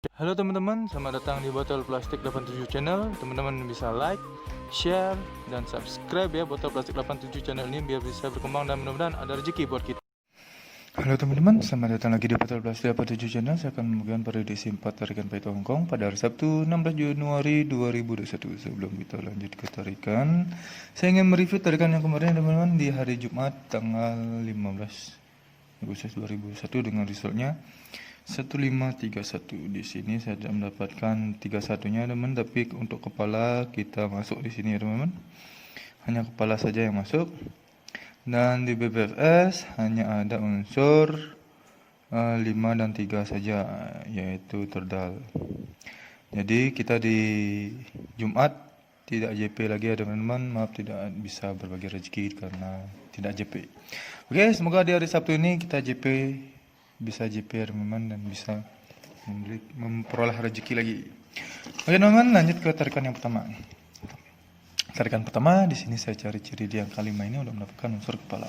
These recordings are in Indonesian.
Halo teman-teman, selamat datang di Botol Plastik 87 Channel. Teman-teman bisa like, share, dan subscribe ya Botol Plastik 87 Channel ini biar bisa berkembang dan mudah-mudahan ada rezeki buat kita. Halo teman-teman, selamat datang lagi di Botol Plastik 87 Channel. Saya akan membagikan prediksi 4 tarikan Paito Hongkong pada hari Sabtu 16 Januari 2021. Sebelum kita lanjut ke tarikan, saya ingin mereview tarikan yang kemarin teman-teman di hari Jumat tanggal 15 Agustus 2021 dengan resultnya 1531. Di sini saya tidak mendapatkan 31-nya teman, tapi untuk kepala kita masuk di sini ya teman-teman. Hanya kepala saja yang masuk. Dan di BBFS hanya ada unsur 5 dan 3 saja, yaitu terdal. Jadi kita di Jumat tidak JP lagi ya teman-teman. Maaf tidak bisa berbagi rezeki karena tidak JP. Oke, semoga di hari Sabtu ini kita JP, bisa JP ya teman-teman, dan bisa memperoleh rezeki lagi. Oke teman-teman, lanjut ke tarikan yang pertama. Tarikan pertama, di sini saya cari ciri di angka 5 ini untuk mendapatkan unsur kepala.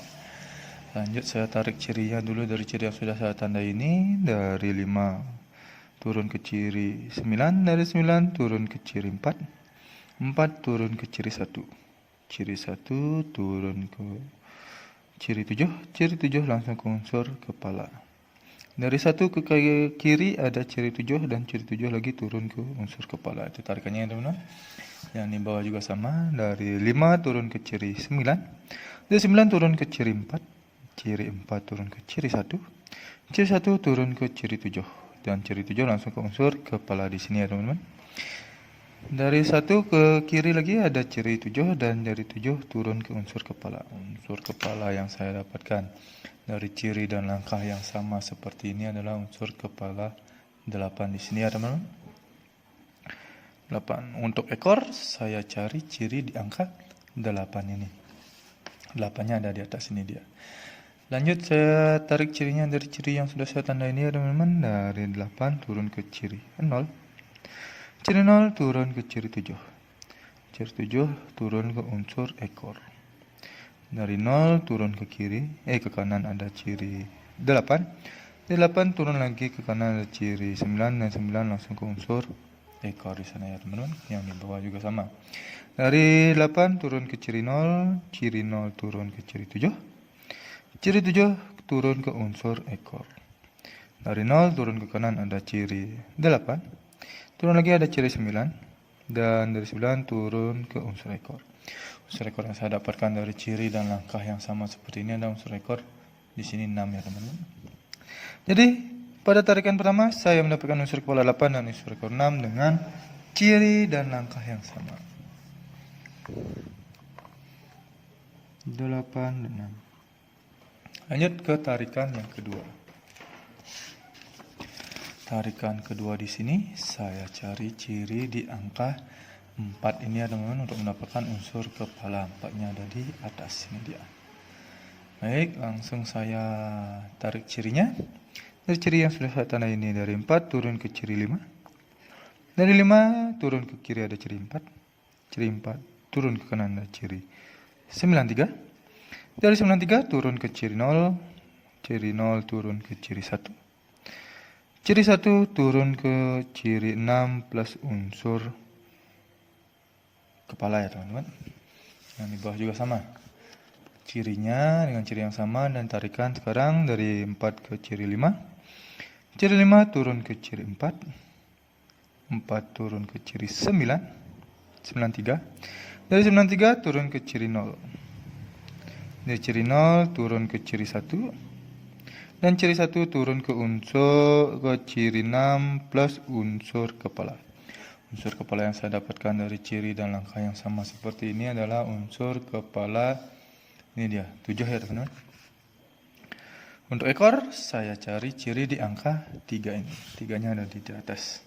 Lanjut saya tarik cirinya dulu dari ciri yang sudah saya tandai ini. Dari 5 turun ke ciri 9, dari 9 turun ke ciri 4, 4 turun ke ciri 1, ciri 1 turun ke ciri 7, ciri 7 langsung ke unsur kepala. Dari 1 ke kiri ada ciri 7 dan ciri 7 lagi turun ke unsur kepala. Itu tarikannya teman-teman. Yang di bawah juga sama. Dari 5 turun ke ciri 9. Dari 9 turun ke ciri 4. Ciri 4 turun ke ciri 1. Ciri 1 turun ke ciri 7. Dan ciri 7 langsung ke unsur kepala di sini ya teman-teman. Dari 1 ke kiri lagi ada ciri 7 dan dari 7 turun ke unsur kepala. Unsur kepala yang saya dapatkan dari ciri dan langkah yang sama seperti ini adalah unsur kepala 8 di sini ya teman-teman. 8. Untuk ekor saya cari ciri di angka 8 ini. 8-nya ada di atas ini dia. Lanjut saya tarik cirinya dari ciri yang sudah saya tanda ini ya teman-teman. Dari 8 turun ke ciri 0. Ciri 0 turun ke ciri 7. Ciri 7 turun ke unsur ekor. Dari 0 turun ke kiri, ke kanan ada ciri 8. Dari 8 turun lagi ke kanan ada ciri 9 dan 9 langsung ke unsur ekor di sana ya teman-teman. Yang di bawah juga sama. Dari 8 turun ke ciri 0, ciri 0 turun ke ciri 7. Ciri 7 turun ke unsur ekor. Dari 0 turun ke kanan ada ciri 8. Turun lagi ada ciri 9. Dan dari 9 turun ke unsur ekor. Unsur ekor yang saya dapatkan dari ciri dan langkah yang sama seperti ini ada unsur ekor di sini 6 ya teman-teman. Jadi pada tarikan pertama saya mendapatkan unsur kepala 8 dan unsur ekor 6 dengan ciri dan langkah yang sama. 8 dan 6. Lanjut ke tarikan yang kedua. Tarikan kedua di sini saya cari ciri di angka 4 ini ya teman-teman untuk mendapatkan unsur kepala. 4-nya ada di atas ini dia. Baik, langsung saya tarik cirinya. Dari ciri yang sudah saya tanda ini, dari 4 turun ke ciri 5. Dari 5 turun ke kiri ada ciri 4. Ciri 4 turun ke kanan ada ciri 93. Dari 93 turun ke ciri 0. Ciri 0 turun ke ciri 1. Ciri 1 turun ke ciri 6 plus unsur kepala ya teman-teman. Yang di bawah juga sama. Cirinya dengan ciri yang sama dan tarikan sekarang dari 4 ke ciri 5. Ciri 5 turun ke ciri 4. 4 turun ke ciri 9. 93. Dari 93 turun ke ciri 0. Dari ciri 0 turun ke ciri 1. Dan ciri 1 turun ke unsur ke ciri 6 plus unsur kepala. Unsur kepala yang saya dapatkan dari ciri dan langkah yang sama seperti ini adalah unsur kepala, ini dia, 7 ya teman-teman. Untuk ekor saya cari ciri di angka 3 ini. 3-nya ada di atas.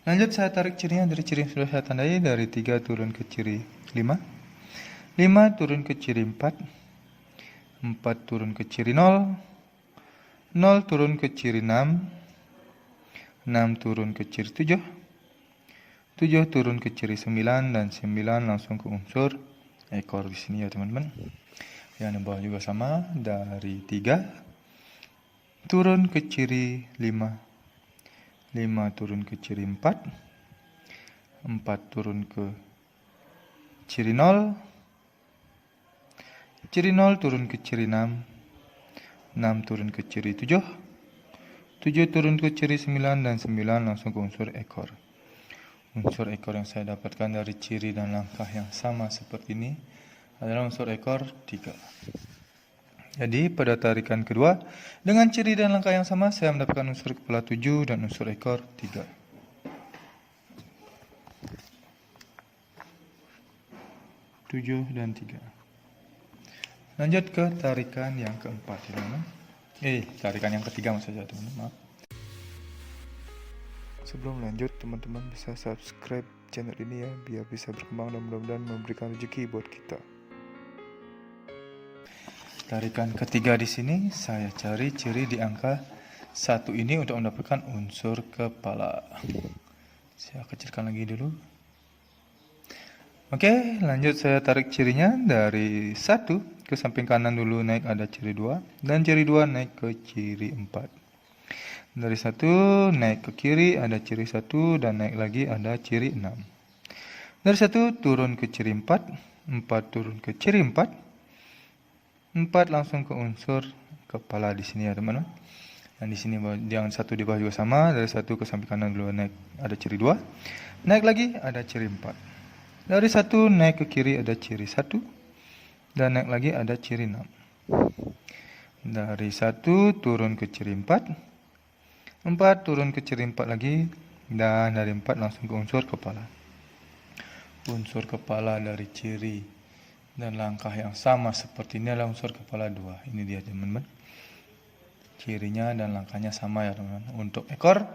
Lanjut saya tarik cirinya dari ciri yang sudah saya tandai. Dari 3 turun ke ciri 5. 5 turun ke ciri 4. 4 turun ke ciri 0. 0 turun ke ciri 6. 6 turun ke ciri 7. 7 turun ke ciri 9 dan 9 langsung ke unsur ekor di sini ya teman-teman. Yang di bawah juga sama, dari 3 turun ke ciri 5. 5 turun ke ciri 4, 4 turun ke ciri 0, ciri 0 turun ke ciri 6, 6 turun ke ciri 7, 7 turun ke ciri 9, dan 9 langsung ke unsur ekor. Unsur ekor yang saya dapatkan dari ciri dan langkah yang sama seperti ini adalah unsur ekor 3. Jadi pada tarikan kedua, dengan ciri dan langkah yang sama, saya mendapatkan unsur kepala 7 dan unsur ekor 3. Tujuh dan 3. Lanjut ke tarikan yang keempat, teman-teman. Tarikan yang ketiga maksud saya, teman-teman. Maaf. Sebelum lanjut, teman-teman bisa subscribe channel ini ya, biar bisa berkembang dan mudah-mudahan memberikan rezeki buat kita. Tarikan ketiga di sini saya cari ciri di angka 1 ini untuk mendapatkan unsur kepala. Saya kecilkan lagi dulu. Oke, lanjut saya tarik cirinya dari 1 ke samping kanan dulu, naik ada ciri 2, dan ciri 2 naik ke ciri 4. Dari 1 naik ke kiri ada ciri 1 dan naik lagi ada ciri 6. Dari 1 turun ke ciri 4, 4 turun ke ciri 4. 4 langsung ke unsur kepala di sini ya, teman-teman. Dan di sini yang 1 di bawah juga sama, dari 1 ke samping kanan dulu naik ada ciri 2. Naik lagi ada ciri 4. Dari 1 naik ke kiri ada ciri 1 dan naik lagi ada ciri 6. Dari 1 turun ke ciri 4. 4 turun ke ciri 4 lagi, dan dari 4 langsung ke unsur kepala. Unsur kepala dari ciri dan langkah yang sama seperti ini adalah unsur kepala 2. Ini dia, teman-teman. Cirinya dan langkahnya sama ya, teman-teman. Untuk ekor,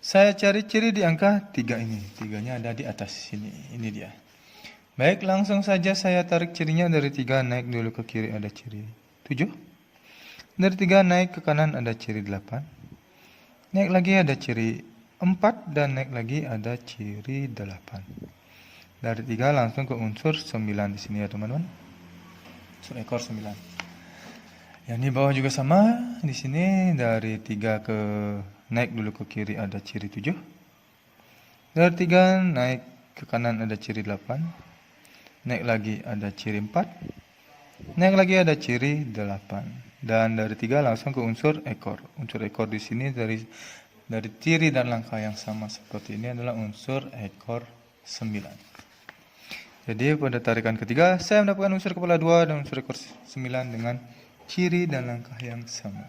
saya cari ciri di angka 3 ini. 3-nya ada di atas sini. Ini dia. Baik, langsung saja saya tarik cirinya. Dari 3 naik dulu ke kiri ada ciri 7. Dari 3 naik ke kanan ada ciri 8. Naik lagi ada ciri 4 dan naik lagi ada ciri 8. Dari 3 langsung ke unsur 9 di sini ya, teman-teman. Unsur ekor 9. Yang di bawah juga sama. Di sini dari 3 ke naik dulu ke kiri ada ciri 7. Dari 3 naik ke kanan ada ciri 8. Naik lagi ada ciri 4. Naik lagi ada ciri 8. Dan dari 3 langsung ke unsur ekor. Unsur ekor di sini dari ciri dan langkah yang sama seperti ini adalah unsur ekor 9. Jadi pada tarikan ketiga saya mendapatkan unsur kepala 2 dan unsur ekor 9 dengan ciri dan langkah yang sama.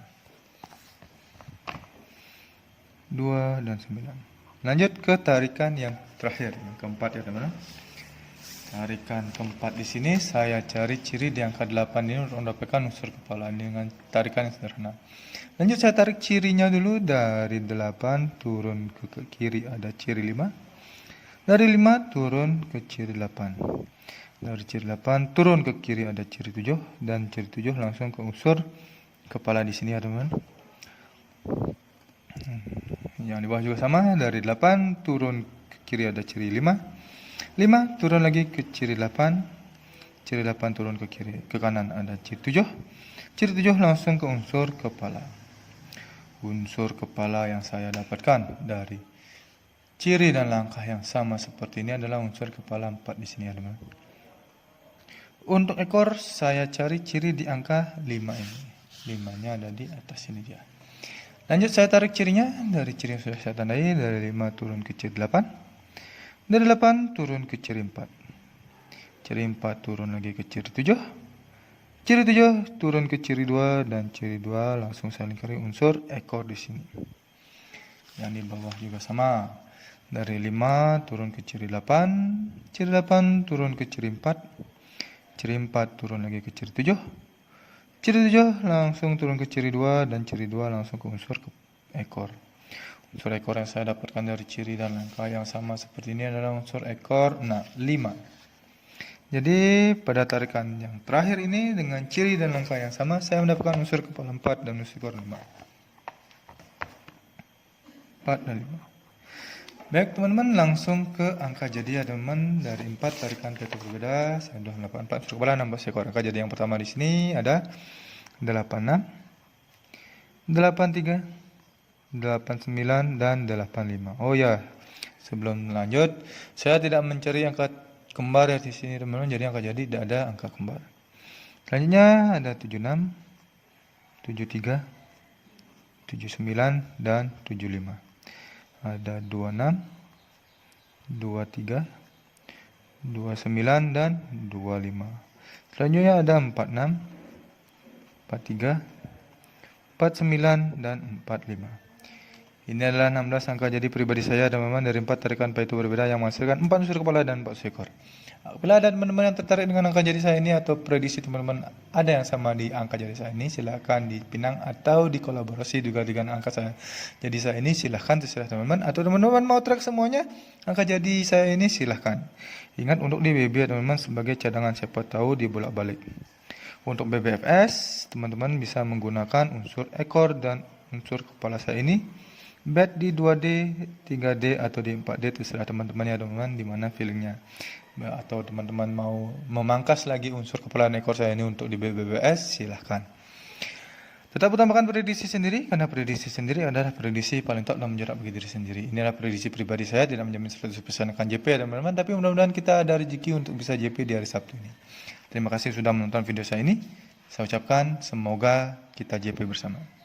2 dan 9. Lanjut ke tarikan yang terakhir, yang keempat ya, teman-teman. Tarikan keempat di sini saya cari ciri di angka 8 ini untuk mendapatkan unsur kepala dengan tarikan yang sederhana. Lanjut saya tarik cirinya dulu. Dari 8 turun ke kiri ada ciri 5. Dari 5 turun ke ciri 8. Dari ciri 8 turun ke kiri ada ciri 7 dan ciri 7 langsung ke unsur kepala di sini ya, teman-teman. Yang di bawah juga sama, dari 8 turun ke kiri ada ciri 5. 5 turun lagi ke ciri 8. Ciri 8 turun ke kiri, ke kanan ada ciri 7. Ciri 7 langsung ke unsur kepala. Unsur kepala yang saya dapatkan dari ciri dan langkah yang sama seperti ini adalah unsur kepala 4 di sini ya, teman-teman. Untuk ekor saya cari ciri di angka 5 ini. 5-nya ada di atas ini dia. Lanjut saya tarik cirinya. Dari ciri yang sudah saya tandai, dari 5 turun ke ciri 8. Dari 8 turun ke ciri 4. Ciri 4 turun lagi ke ciri 7. Ciri 7 turun ke ciri 2 dan ciri 2 langsung saya lingkari unsur ekor di sini. Yang di bawah juga sama. Dari 5 turun ke ciri 8. Ciri 8 turun ke ciri 4. Ciri 4 turun lagi ke ciri 7. Ciri 7 langsung turun ke ciri 2 dan ciri 2 langsung ke unsur ekor. Unsur ekor yang saya dapatkan dari ciri dan langkah yang sama seperti ini adalah unsur ekor 5. Jadi pada tarikan yang terakhir ini dengan ciri dan langkah yang sama saya mendapatkan unsur kepala 4 dan unsur ekor 5. 4 dan 5. Baik teman-teman, langsung ke angka jadi ya teman-teman. Dari 4 tarikan kereta berbeda, saya sudah mendapatkan 4 unsur kepala 16 ekor. Angka jadi yang pertama di sini ada 86, 83, 89 dan 85. Oh ya, sebelum lanjut, saya tidak mencari angka kembar ya di sini teman-teman. Jadi angka jadi tidak ada angka kembar. Selanjutnya ada 76, 73, 79 dan 75. Ada 26, 23, 29 dan 25. Selanjutnya ada 46, 43, 49 dan 45. Ini adalah 16 angka jadi pribadi saya teman-teman dari 4 tarikan paitu berbeda yang menghasilkan 4 unsur kepala dan 4 ekor. Apabila ada teman-teman yang tertarik dengan angka jadi saya ini atau prediksi teman-teman ada yang sama di angka jadi saya ini, silahkan dipinang atau dikolaborasi juga dengan angka saya. Jadi saya ini silahkan terserah teman-teman, atau teman-teman mau track semuanya angka jadi saya ini silahkan. Ingat untuk di BB teman-teman sebagai cadangan, siapa tahu dibolak-balik. Untuk BBFS teman-teman bisa menggunakan unsur ekor dan unsur kepala saya ini. Bet di 2D, 3D atau di 4D terserah teman-teman ya teman-teman, di mana feelingnya. Atau teman-teman mau memangkas lagi unsur kepala dan ekor saya ini untuk di BBBS, silahkan. Tetap utamakan prediksi sendiri, karena prediksi sendiri adalah prediksi paling top dan menjarak bagi diri sendiri. Inilah prediksi pribadi saya, tidak menjamin 100% akan JP ya teman-teman, tapi mudah-mudahan kita ada rezeki untuk bisa JP di hari Sabtu ini. Terima kasih sudah menonton video saya ini. Saya ucapkan semoga kita JP bersama.